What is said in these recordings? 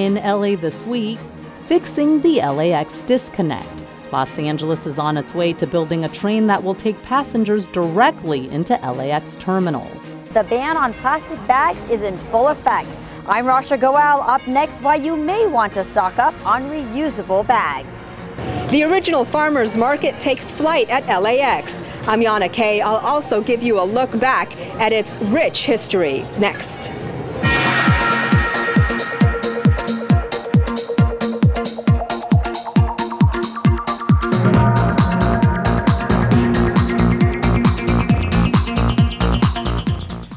In LA this week, fixing the LAX disconnect. Los Angeles is on its way to building a train that will take passengers directly into LAX terminals. The ban on plastic bags is in full effect. I'm Rasha Goel. Up next, why you may want to stock up on reusable bags. The original farmers market takes flight at LAX. I'm Yana Kay. I'll also give you a look back at its rich history next.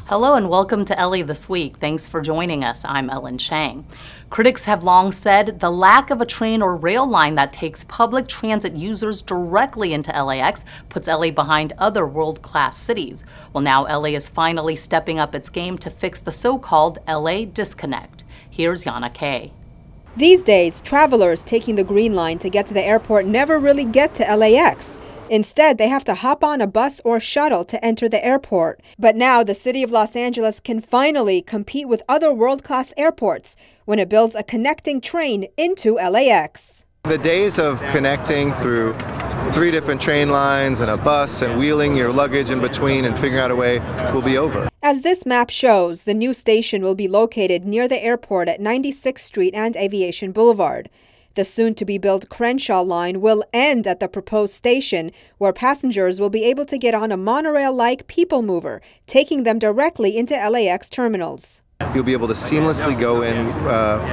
Hello and welcome to LA This Week. Thanks for joining us. I'm Ellen Chang. Critics have long said the lack of a train or rail line that takes public transit users directly into LAX puts LA behind other world-class cities. Well, now LA is finally stepping up its game to fix the so-called LA disconnect. Here's Yana Kay. These days, travelers taking the Green Line to get to the airport never really get to LAX. Instead, they have to hop on a bus or shuttle to enter the airport. But now the city of Los Angeles can finally compete with other world-class airports when it builds a connecting train into LAX. The days of connecting through 3 different train lines and a bus and wheeling your luggage in between and figuring out a way will be over. As this map shows, the new station will be located near the airport at 96th Street and Aviation Boulevard. The soon-to-be-built Crenshaw line will end at the proposed station, where passengers will be able to get on a monorail-like people mover, taking them directly into LAX terminals. You'll be able to seamlessly go in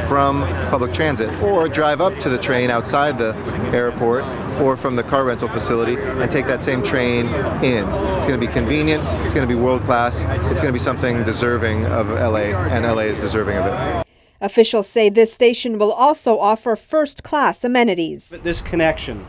from public transit or drive up to the train outside the airport or from the car rental facility and take that same train in. It's going to be convenient, it's going to be world-class, it's going to be something deserving of LA, and LA is deserving of it. Officials say this station will also offer first-class amenities. This connection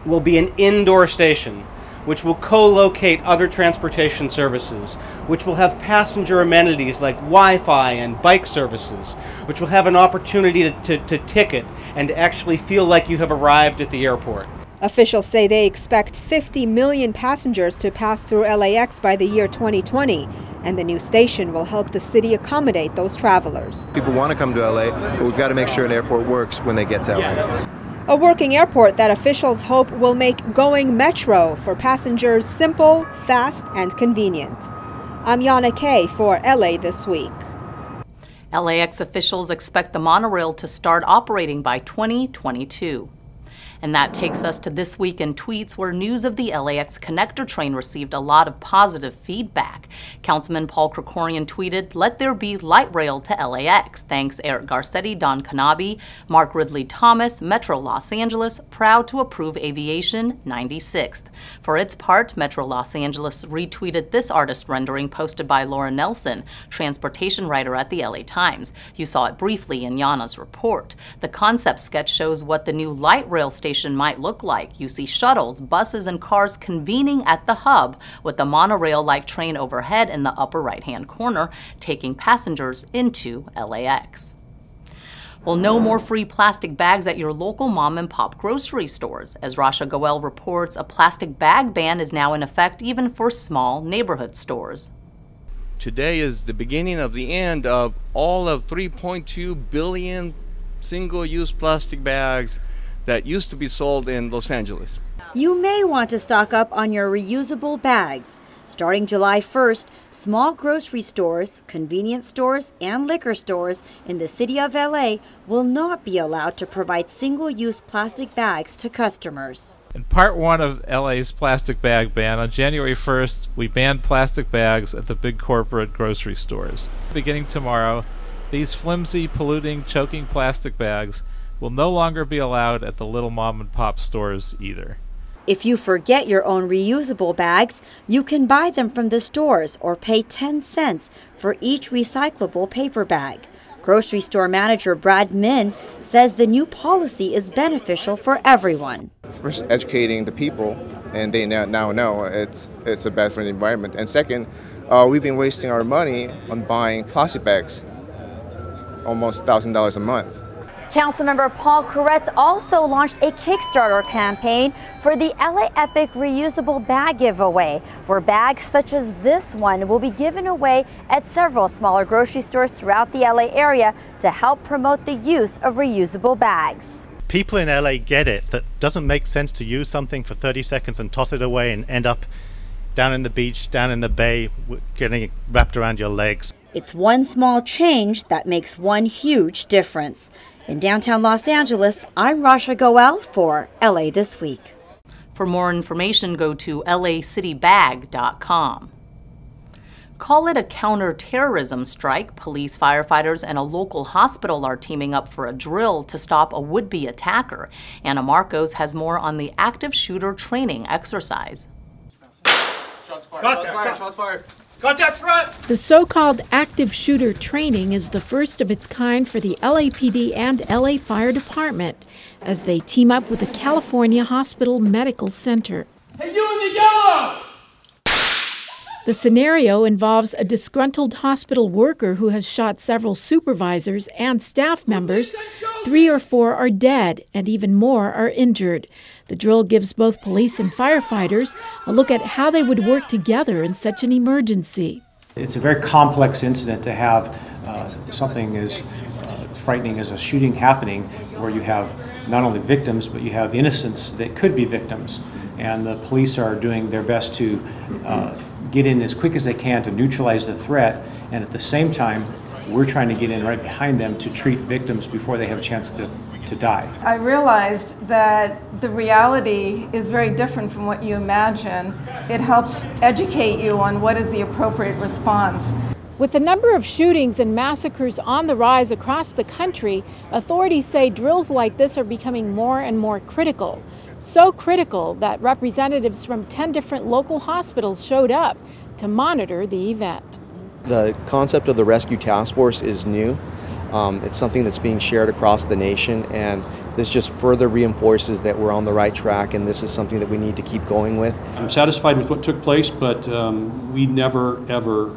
will be an indoor station, which will co-locate other transportation services, which will have passenger amenities like Wi-Fi and bike services, which will have an opportunity to ticket and actually feel like you have arrived at the airport. Officials say they expect 50 million passengers to pass through LAX by the year 2020, and the new station will help the city accommodate those travelers. People want to come to LA, but we've got to make sure an airport works when they get to LA. A working airport that officials hope will make going metro for passengers simple, fast, and convenient. I'm Yana Kay for LA This Week. LAX officials expect the monorail to start operating by 2022. And that takes us to This Week in Tweets, where news of the LAX Connector Train received a lot of positive feedback. Councilman Paul Krikorian tweeted, "Let there be light rail to LAX. Thanks Eric Garcetti, Don Kanabe, Mark Ridley Thomas, Metro Los Angeles, proud to approve aviation 96th. For its part, Metro Los Angeles retweeted this artist rendering posted by Laura Nelson, transportation writer at the LA Times. You saw it briefly in Yana's report. The concept sketch shows what the new light rail station might look like. You see shuttles, buses, and cars convening at the hub with the monorail-like train overhead in the upper right-hand corner, taking passengers into LAX. Well, no more free plastic bags at your local mom-and-pop grocery stores. As Rasha Goel reports, a plastic bag ban is now in effect even for small neighborhood stores. Today is the beginning of the end of all of 3.2 billion single-use plastic bags that used to be sold in Los Angeles. You may want to stock up on your reusable bags. Starting July 1st, small grocery stores, convenience stores, and liquor stores in the city of LA will not be allowed to provide single-use plastic bags to customers. In part 1 of LA's plastic bag ban, on January 1st, we banned plastic bags at the big corporate grocery stores. Beginning tomorrow, these flimsy, polluting, choking plastic bags will no longer be allowed at the little mom-and-pop stores either. If you forget your own reusable bags, you can buy them from the stores or pay 10 cents for each recyclable paper bag. Grocery store manager Brad Min says the new policy is beneficial for everyone. First, educating the people, and they now know it's a bad for the environment. And second, we've been wasting our money on buying plastic bags, almost $1,000 a month. Councilmember Paul Koretz also launched a Kickstarter campaign for the LA Epic Reusable Bag Giveaway, where bags such as this one will be given away at several smaller grocery stores throughout the LA area to help promote the use of reusable bags. People in LA get it, that doesn't make sense to use something for 30 seconds and toss it away and end up down in the beach, down in the bay, getting it wrapped around your legs. It's one small change that makes one huge difference. In downtown Los Angeles, I'm Rasha Goel for LA This Week. For more information, go to lacitybag.com. Call it a counter-terrorism strike. Police, firefighters, and a local hospital are teaming up for a drill to stop a would-be attacker. Anna Marcos has more on the active shooter training exercise. Shots fired. Shots fired. Contact front! The so-called active shooter training is the first of its kind for the LAPD and LA Fire Department as they team up with the California Hospital Medical Center. Hey, you in the yellow! The scenario involves a disgruntled hospital worker who has shot several supervisors and staff members. 3 or 4 are dead, and even more are injured. The drill gives both police and firefighters a look at how they would work together in such an emergency. It's a very complex incident to have something as frightening as a shooting happening, where you have not only victims, but you have innocents that could be victims. And the police are doing their best to get in as quick as they can to neutralize the threat, and at the same time we're trying to get in right behind them to treat victims before they have a chance to die. I realized that the reality is very different from what you imagine. It helps educate you on what is the appropriate response. With the number of shootings and massacres on the rise across the country, authorities say drills like this are becoming more and more critical. So critical that representatives from 10 different local hospitals showed up to monitor the event. The concept of the Rescue Task Force is new. It's something that's being shared across the nation, and this just further reinforces that we're on the right track, and this is something that we need to keep going with. I'm satisfied with what took place, but we never, ever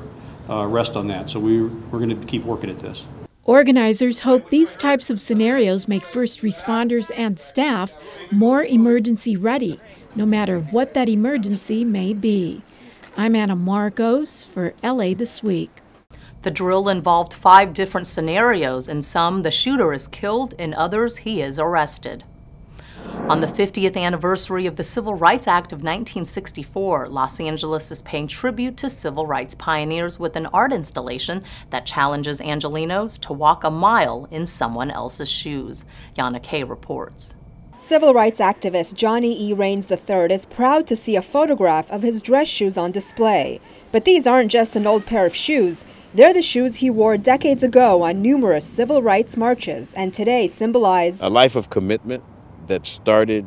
rest on that. So we're going to keep working at this. Organizers hope these types of scenarios make first responders and staff more emergency ready, no matter what that emergency may be. I'm Anna Marcos for LA This Week. The drill involved 5 different scenarios. In some, the shooter is killed. In others, he is arrested. On the 50th anniversary of the Civil Rights Act of 1964, Los Angeles is paying tribute to civil rights pioneers with an art installation that challenges Angelenos to walk a mile in someone else's shoes. Yana Kay reports. Civil rights activist Johnny E. Raines III is proud to see a photograph of his dress shoes on display. But these aren't just an old pair of shoes. They're the shoes he wore decades ago on numerous civil rights marches and today symbolize a life of commitment that started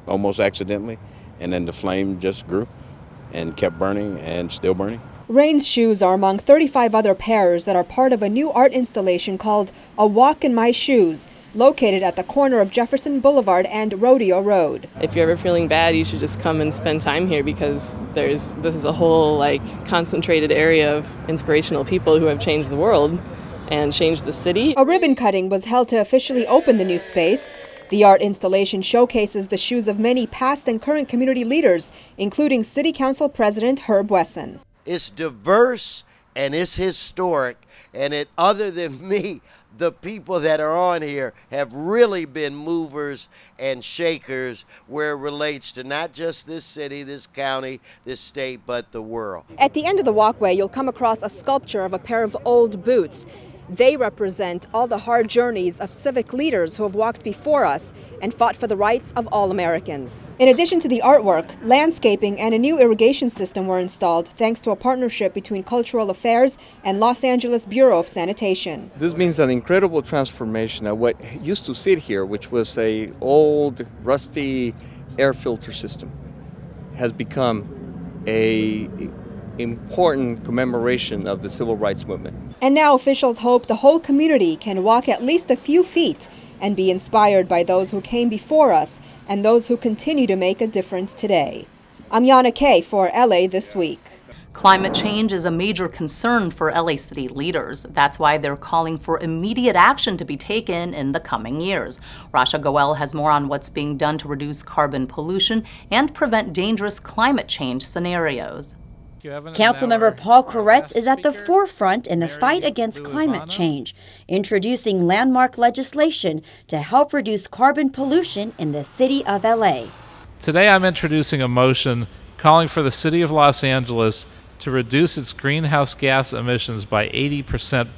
almost accidentally, and then the flame just grew and kept burning and still burning. Raines' shoes are among 35 other pairs that are part of a new art installation called A Walk in My Shoes, located at the corner of Jefferson Boulevard and Rodeo Road. If you're ever feeling bad, you should just come and spend time here, because this is a whole concentrated area of inspirational people who have changed the world and changed the city. A ribbon cutting was held to officially open the new space. The art installation showcases the shoes of many past and current community leaders, including City Council President Herb Wesson. It's diverse and it's historic, and other than me, the people that are on here have really been movers and shakers where it relates to not just this city, this county, this state, but the world. At the end of the walkway, you'll come across a sculpture of a pair of old boots. They represent all the hard journeys of civic leaders who have walked before us and fought for the rights of all Americans. In addition to the artwork, landscaping and a new irrigation system were installed thanks to a partnership between Cultural Affairs and Los Angeles Bureau of Sanitation. This means an incredible transformation of what used to sit here, which was an old, rusty air filter system, has become an important commemoration of the civil rights movement. And now officials hope the whole community can walk at least a few feet and be inspired by those who came before us and those who continue to make a difference today. I'm Yana Kay for LA This Week. Climate change is a major concern for LA City leaders. That's why they're calling for immediate action to be taken in the coming years. Rasha Goel has more on what's being done to reduce carbon pollution and prevent dangerous climate change scenarios. Councilmember Paul Koretz is at the forefront in the fight against climate change, introducing landmark legislation to help reduce carbon pollution in the city of LA. Today I'm introducing a motion calling for the City of Los Angeles to reduce its greenhouse gas emissions by 80%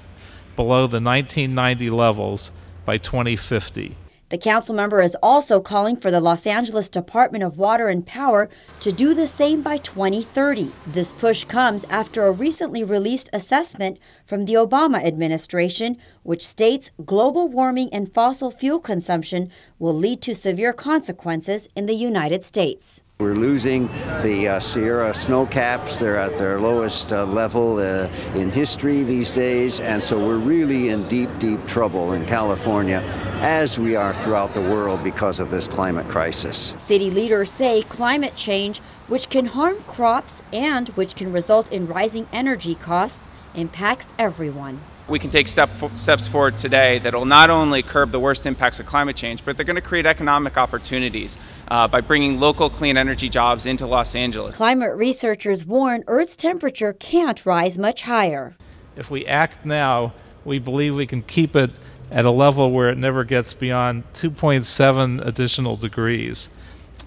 below the 1990 levels by 2050. The council member is also calling for the Los Angeles Department of Water and Power to do the same by 2030. This push comes after a recently released assessment from the Obama administration, which states global warming and fossil fuel consumption will lead to severe consequences in the United States. We're losing the Sierra snow caps. They're at their lowest level in history these days, and so we're really in deep, deep trouble in California, as we are throughout the world because of this climate crisis. City leaders say climate change, which can harm crops and which can result in rising energy costs, impacts everyone. We can take steps forward today that will not only curb the worst impacts of climate change, but they're going to create economic opportunities by bringing local clean energy jobs into Los Angeles. Climate researchers warn Earth's temperature can't rise much higher. If we act now, we believe we can keep it at a level where it never gets beyond 2.7 additional degrees.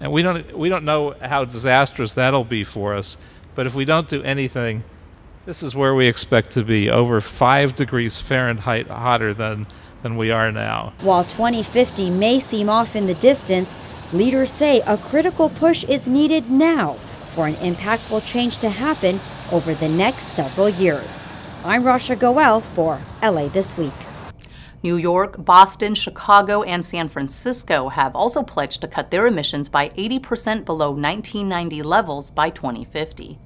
And we don't know how disastrous that'll be for us, but if we don't do anything, this is where we expect to be, over 5 degrees Fahrenheit hotter than we are now. While 2050 may seem off in the distance, leaders say a critical push is needed now for an impactful change to happen over the next several years. I'm Rasha Goel for LA This Week. New York, Boston, Chicago, and San Francisco have also pledged to cut their emissions by 80% below 1990 levels by 2050.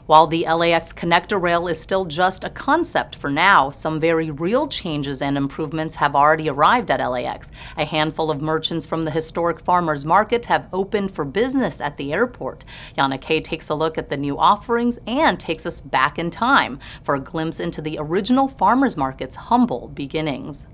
While the LAX Connector Rail is still just a concept for now, some very real changes and improvements have already arrived at LAX. A handful of merchants from the historic farmers market have opened for business at the airport. Yana Kay takes a look at the new offerings and takes us back in time for a glimpse into the original farmers market's humble beginnings.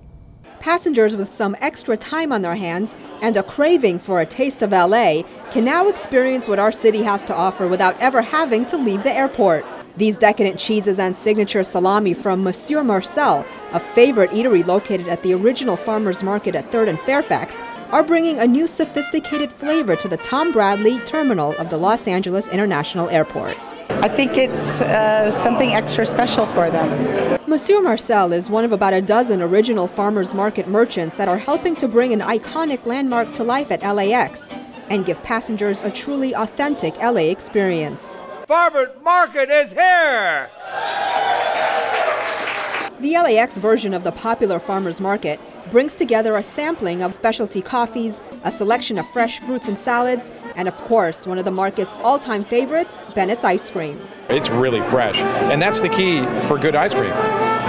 Passengers with some extra time on their hands and a craving for a taste of LA can now experience what our city has to offer without ever having to leave the airport. These decadent cheeses and signature salami from Monsieur Marcel, a favorite eatery located at the original farmers market at 3rd and Fairfax, are bringing a new sophisticated flavor to the Tom Bradley terminal of the Los Angeles International Airport. I think it's something extra special for them. Monsieur Marcel is one of about a dozen original farmers market merchants that are helping to bring an iconic landmark to life at LAX and give passengers a truly authentic LA experience. Farmers market is here! The LAX version of the popular farmers market brings together a sampling of specialty coffees, a selection of fresh fruits and salads, and of course, one of the market's all-time favorites, Bennett's ice cream. It's really fresh, and that's the key for good ice cream.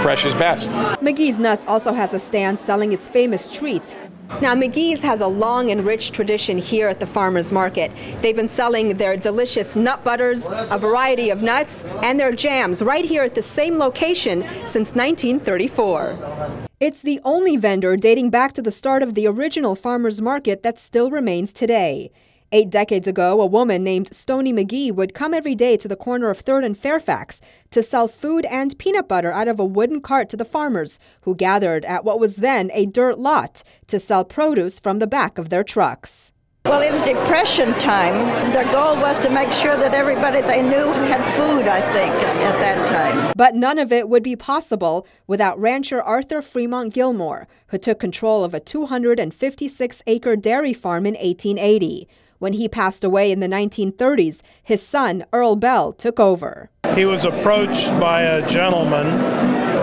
Fresh is best. McGee's Nuts also has a stand selling its famous treats. Now, McGee's has a long and rich tradition here at the farmers market. They've been selling their delicious nut butters, a variety of nuts, and their jams right here at the same location since 1934. It's the only vendor dating back to the start of the original farmers market that still remains today. 8 decades ago, a woman named Stoney McGee would come every day to the corner of 3rd and Fairfax to sell food and peanut butter out of a wooden cart to the farmers, who gathered at what was then a dirt lot to sell produce from the back of their trucks. Well, it was Depression time. Their goal was to make sure that everybody they knew had food, I think, at that time. But none of it would be possible without rancher Arthur Fremont Gilmore, who took control of a 256-acre dairy farm in 1880. When he passed away in the 1930s, his son, Earl Bell, took over. He was approached by a gentleman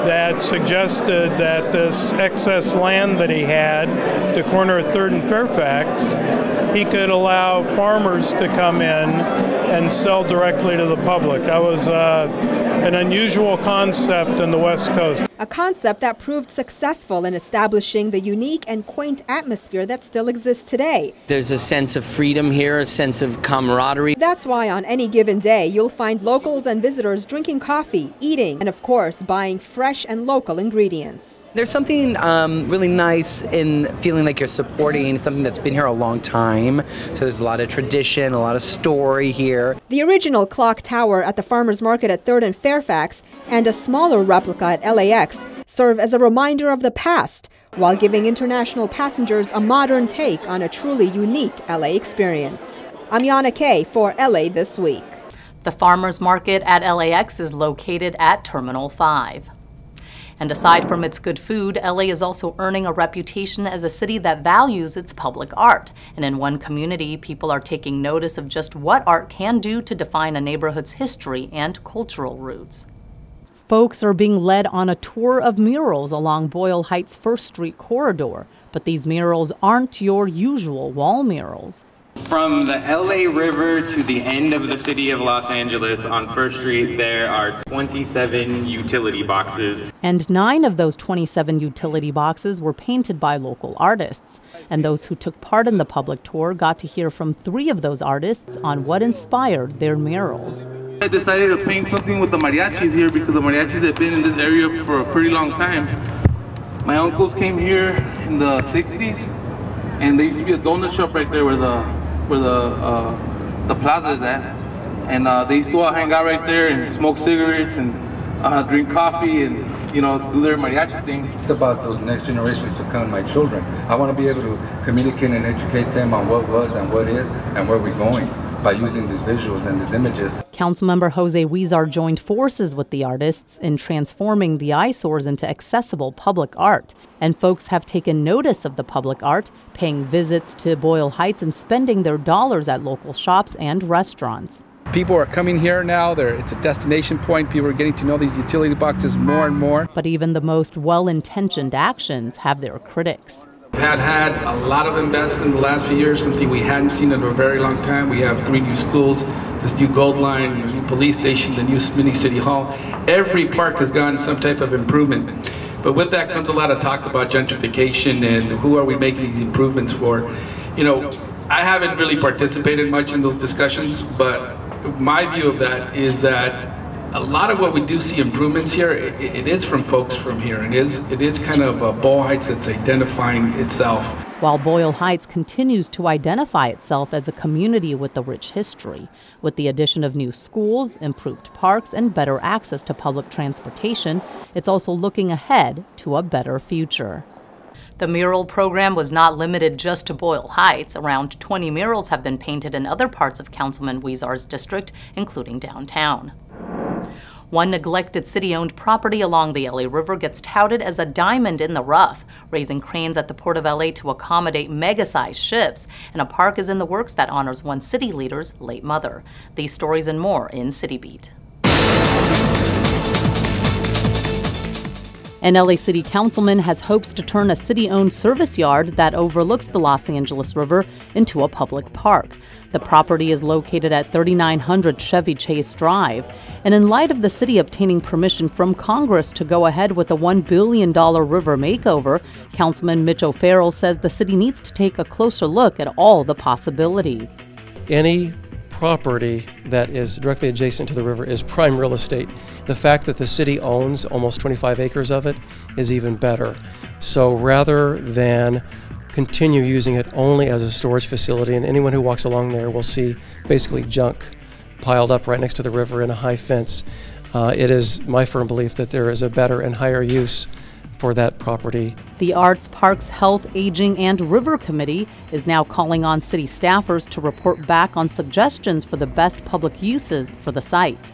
that suggested that this excess land that he had, the corner of 3rd and Fairfax, he could allow farmers to come in and sell directly to the public. That was an unusual concept in the West Coast. a concept that proved successful in establishing the unique and quaint atmosphere that still exists today. There's a sense of freedom here, a sense of camaraderie. That's why on any given day, you'll find locals and visitors drinking coffee, eating, and of course, buying fresh and local ingredients. There's something really nice in feeling like you're supporting something that's been here a long time. So there's a lot of tradition, a lot of story here. The original clock tower at the Farmers Market at 3rd and Fairfax and a smaller replica at LAX serve as a reminder of the past, while giving international passengers a modern take on a truly unique LA experience. I'm Yana Kay for LA This Week. The Farmers Market at LAX is located at Terminal 5. And aside from its good food, LA is also earning a reputation as a city that values its public art. And in one community, people are taking notice of just what art can do to define a neighborhood's history and cultural roots. Folks are being led on a tour of murals along Boyle Heights' First Street corridor. But these murals aren't your usual wall murals. From the LA River to the end of the city of Los Angeles on First Street, there are 27 utility boxes. And 9 of those 27 utility boxes were painted by local artists. And those who took part in the public tour got to hear from 3 of those artists on what inspired their murals. I decided to paint something with the mariachis here because the mariachis have been in this area for a pretty long time. My uncles came here in the 60s, and there used to be a donut shop right there where the plaza is at. And they used to all hang out right there and smoke cigarettes and drink coffee and, you know, do their mariachi thing. It's about those next generations to come, my children. I want to be able to communicate and educate them on what was and what is and where we're going by using these visuals and these images. Councilmember Jose Huizar joined forces with the artists in transforming the eyesores into accessible public art. And folks have taken notice of the public art, paying visits to Boyle Heights and spending their dollars at local shops and restaurants. People are coming here now. It's a destination point. People are getting to know these utility boxes more and more. But even the most well-intentioned actions have their critics. We've had a lot of investment in the last few years, something we hadn't seen in a very long time. We have 3 new schools, this new Gold Line, a new police station, the new mini city hall. Every park has gotten some type of improvement. But with that comes a lot of talk about gentrification and who are we making these improvements for. You know, I haven't really participated much in those discussions, but my view of that is that a lot of what we do see improvements here, it is from folks from here. It is kind of Boyle Heights that's identifying itself. While Boyle Heights continues to identify itself as a community with a rich history, with the addition of new schools, improved parks, and better access to public transportation, it's also looking ahead to a better future. The mural program was not limited just to Boyle Heights. Around 20 murals have been painted in other parts of Councilman Huizar's district, including downtown. One neglected city-owned property along the LA River gets touted as a diamond in the rough, raising cranes at the Port of LA to accommodate mega-sized ships, and a park is in the works that honors one city leader's late mother. These stories and more in CityBeat. An LA City councilman has hopes to turn a city-owned service yard that overlooks the Los Angeles River into a public park. The property is located at 3900 Chevy Chase Drive, and in light of the city obtaining permission from Congress to go ahead with a $1 billion river makeover, Councilman Mitch O'Farrell says the city needs to take a closer look at all the possibilities. Any property that is directly adjacent to the river is prime real estate. The fact that the city owns almost 25 acres of it is even better. So rather than continue using it only as a storage facility, and anyone who walks along there will see basically junk piled up right next to the river in a high fence. It is my firm belief that there is a better and higher use for that property. The Arts, Parks, Health, Aging, and River Committee is now calling on city staffers to report back on suggestions for the best public uses for the site.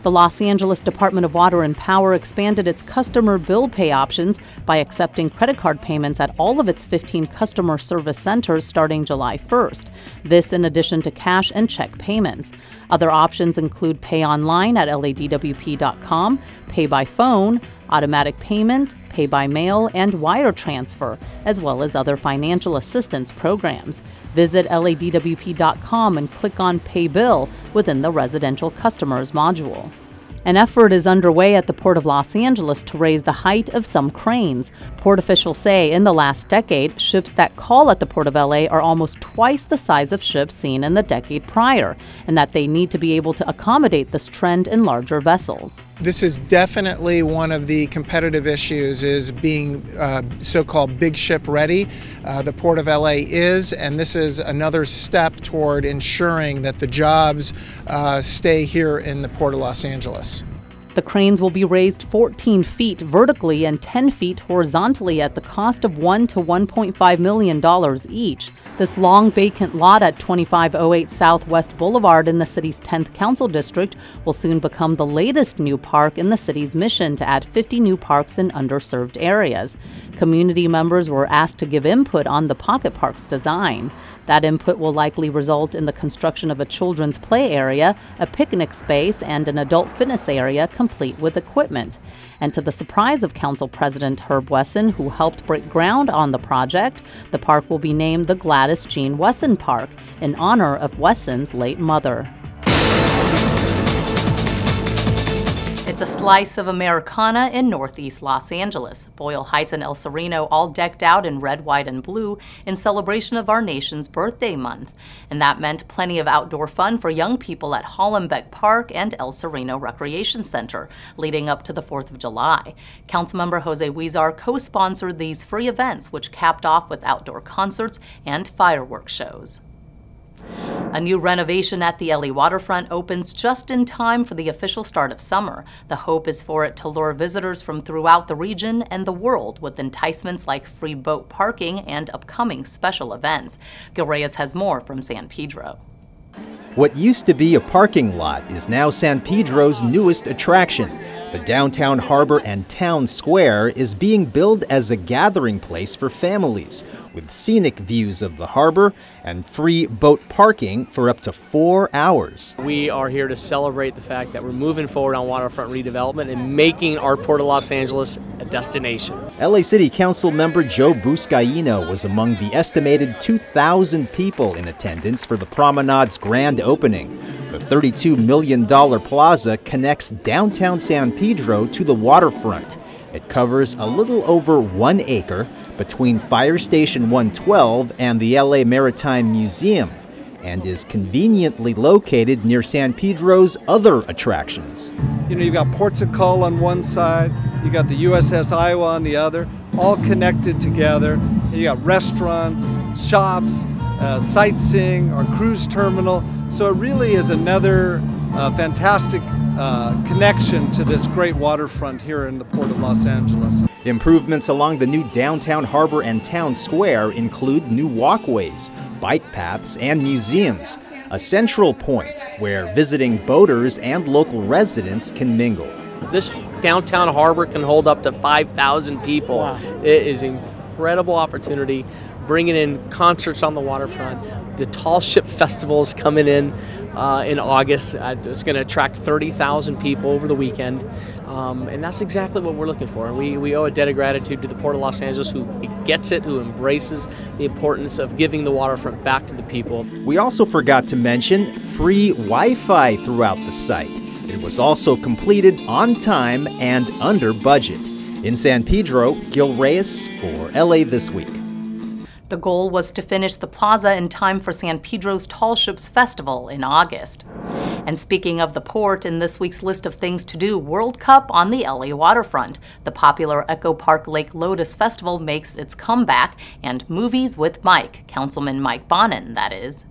The Los Angeles Department of Water and Power expanded its customer bill pay options by accepting credit card payments at all of its 15 customer service centers starting July 1st. This in addition to cash and check payments. Other options include pay online at LADWP.com, pay by phone, automatic payment, pay by mail, and wire transfer, as well as other financial assistance programs. Visit LADWP.com and click on Pay Bill within the Residential Customers module. An effort is underway at the Port of Los Angeles to raise the height of some cranes. Port officials say in the last decade, ships that call at the Port of LA are almost twice the size of ships seen in the decade prior, and that they need to be able to accommodate this trend in larger vessels. This is definitely one of the competitive issues, is being so-called big ship ready. The Port of LA is, and this is another step toward ensuring that the jobs stay here in the Port of Los Angeles. The cranes will be raised 14 feet vertically and 10 feet horizontally at the cost of $1 to $1.5 million each. This long vacant lot at 2508 Southwest Boulevard in the city's 10th Council District will soon become the latest new park in the city's mission to add 50 new parks in underserved areas. Community members were asked to give input on the pocket park's design. That input will likely result in the construction of a children's play area, a picnic space, and an adult fitness area complete with equipment. And to the surprise of Council President Herb Wesson, who helped break ground on the project, the park will be named the Gladys Jean Wesson Park in honor of Wesson's late mother. It's a slice of Americana in northeast Los Angeles. Boyle Heights and El Sereno all decked out in red, white, and blue in celebration of our nation's birthday month. And that meant plenty of outdoor fun for young people at Hollenbeck Park and El Sereno Recreation Center, leading up to the 4th of July. Councilmember Jose Huizar co-sponsored these free events, which capped off with outdoor concerts and fireworks shows. A new renovation at the LA Waterfront opens just in time for the official start of summer. The hope is for it to lure visitors from throughout the region and the world with enticements like free boat parking and upcoming special events. Gil Reyes has more from San Pedro. What used to be a parking lot is now San Pedro's newest attraction. The downtown harbor and town square is being billed as a gathering place for families, with scenic views of the harbor and free boat parking for up to 4 hours. We are here to celebrate the fact that we're moving forward on waterfront redevelopment and making our Port of Los Angeles a destination. LA City Council member Joe Buscaino was among the estimated 2,000 people in attendance for the promenade's grand opening. The $32 million plaza connects downtown San Pedro to the waterfront. It covers a little over 1 acre between Fire Station 112 and the LA Maritime Museum, and is conveniently located near San Pedro's other attractions. You know, you've got Ports of Call on one side, you got the USS Iowa on the other, all connected together. You got restaurants, shops, sightseeing, our cruise terminal. So it really is another fantastic connection to this great waterfront here in the Port of Los Angeles. Improvements along the new downtown harbor and town square include new walkways, bike paths, and museums, a central point where visiting boaters and local residents can mingle. This downtown harbor can hold up to 5,000 people. Wow. It is an incredible opportunity, bringing in concerts on the waterfront. The Tall Ship Festival is coming in August. It's going to attract 30,000 people over the weekend. And that's exactly what we're looking for. We owe a debt of gratitude to the Port of Los Angeles, who gets it, who embraces the importance of giving the waterfront back to the people. We also forgot to mention free Wi-Fi throughout the site. It was also completed on time and under budget. In San Pedro, Gil Reyes for LA This Week. The goal was to finish the plaza in time for San Pedro's Tall Ships Festival in August. And speaking of the port, in this week's list of things to do, World Cup on the LA waterfront. The popular Echo Park Lake Lotus Festival makes its comeback, and Movies with Mike, Councilman Mike Bonin, that is.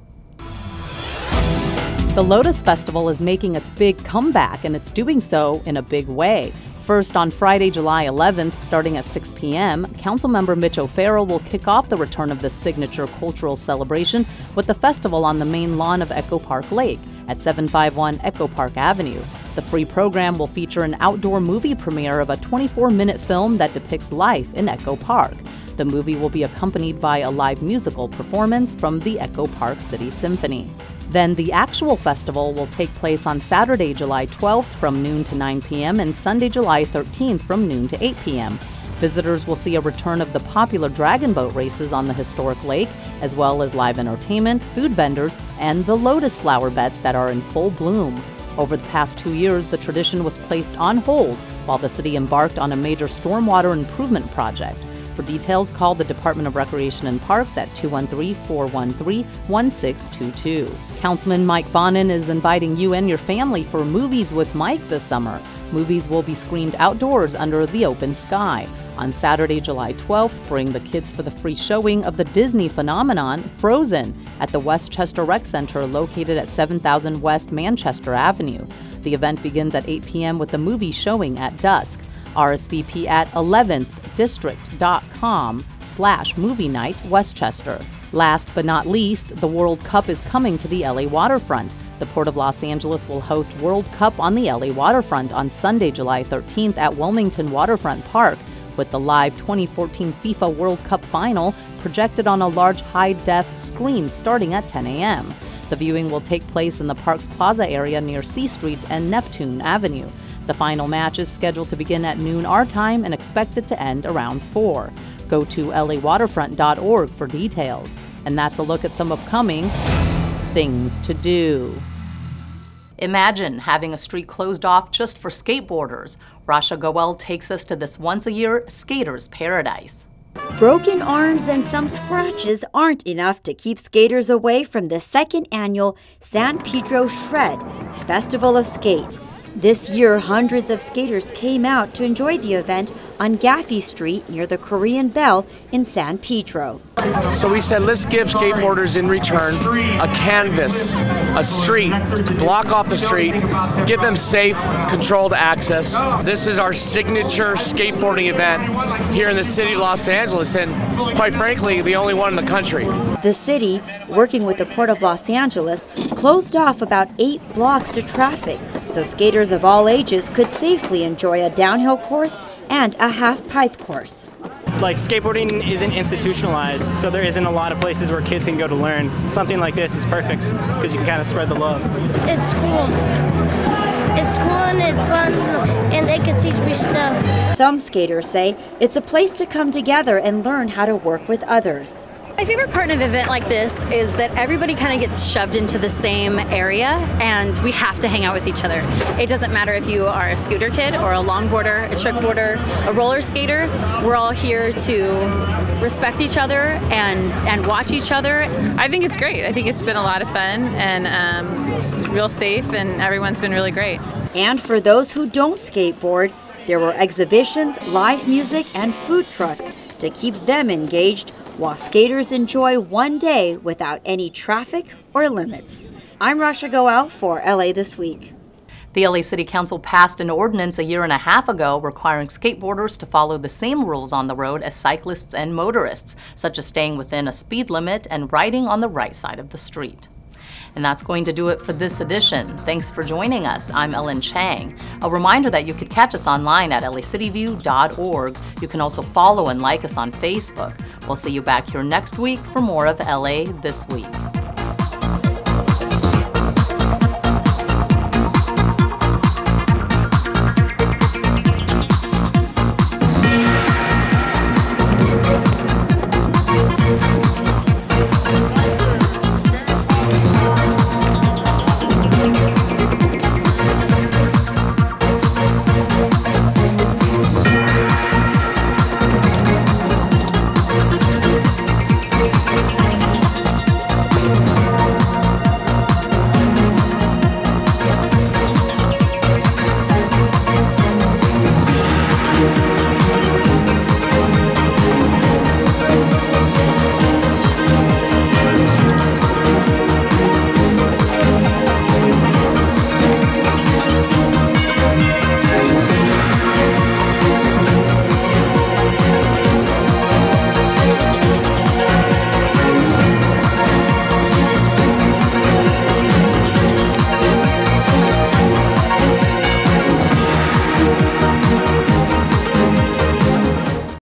The Lotus Festival is making its big comeback, and it's doing so in a big way. First, on Friday, July 11th, starting at 6 p.m., Councilmember Mitch O'Farrell will kick off the return of this signature cultural celebration with the festival on the main lawn of Echo Park Lake at 751 Echo Park Avenue. The free program will feature an outdoor movie premiere of a 24-minute film that depicts life in Echo Park. The movie will be accompanied by a live musical performance from the Echo Park City Symphony. Then the actual festival will take place on Saturday, July 12th from noon to 9 p.m. and Sunday, July 13th from noon to 8 p.m. Visitors will see a return of the popular dragon boat races on the historic lake, as well as live entertainment, food vendors, and the lotus flower beds that are in full bloom. Over the past 2 years, the tradition was placed on hold while the city embarked on a major stormwater improvement project. For details, call the Department of Recreation and Parks at 213-413-1622. Councilman Mike Bonin is inviting you and your family for Movies with Mike this summer. Movies will be screened outdoors under the open sky. On Saturday, July 12th, bring the kids for the free showing of the Disney phenomenon, Frozen, at the Westchester Rec Center located at 7000 West Manchester Avenue. The event begins at 8 p.m. with the movie showing at dusk. RSVP at 11thdistrict.com/movie night Westchester. Last but not least, the World Cup is coming to the LA Waterfront. The Port of Los Angeles will host World Cup on the LA Waterfront on Sunday, July 13th at Wilmington Waterfront Park, with the live 2014 FIFA World Cup final projected on a large high-def screen starting at 10 a.m. The viewing will take place in the park's plaza area near C Street and Neptune Avenue. The final match is scheduled to begin at noon our time and expected to end around 4. Go to lawaterfront.org for details. And that's a look at some upcoming things to do. Imagine having a street closed off just for skateboarders. Rasha Goel takes us to this once-a-year skater's paradise. Broken arms and some scratches aren't enough to keep skaters away from the second annual San Pedro Shred Festival of Skate. This year, hundreds of skaters came out to enjoy the event on Gaffey Street near the Korean Bell in San Pedro. So we said, let's give skateboarders in return a canvas, a street, block off the street, give them safe, controlled access. This is our signature skateboarding event here in the city of Los Angeles, and quite frankly, the only one in the country. The city, working with the Port of Los Angeles, closed off about 8 blocks to traffic so skaters of all ages could safely enjoy a downhill course and a half-pipe course. Like, skateboarding isn't institutionalized, so there isn't a lot of places where kids can go to learn. Something like this is perfect because you can kind of spread the love. It's cool. It's cool and it's fun, and they can teach me stuff. Some skaters say it's a place to come together and learn how to work with others. My favorite part of an event like this is that everybody kind of gets shoved into the same area and we have to hang out with each other. It doesn't matter if you are a scooter kid or a longboarder, a trickboarder, a roller skater. We're all here to respect each other and watch each other. I think it's great. I think it's been a lot of fun and it's real safe and everyone's been really great. And for those who don't skateboard, there were exhibitions, live music, and food trucks to keep them engaged while skaters enjoy one day without any traffic or limits. I'm Rasha Goel for LA This Week. The LA City Council passed an ordinance a year and a half ago requiring skateboarders to follow the same rules on the road as cyclists and motorists, such as staying within a speed limit and riding on the right side of the street. And that's going to do it for this edition. Thanks for joining us. I'm Ellen Chang. A reminder that you could catch us online at lacityview.org. You can also follow and like us on Facebook. We'll see you back here next week for more of LA This Week.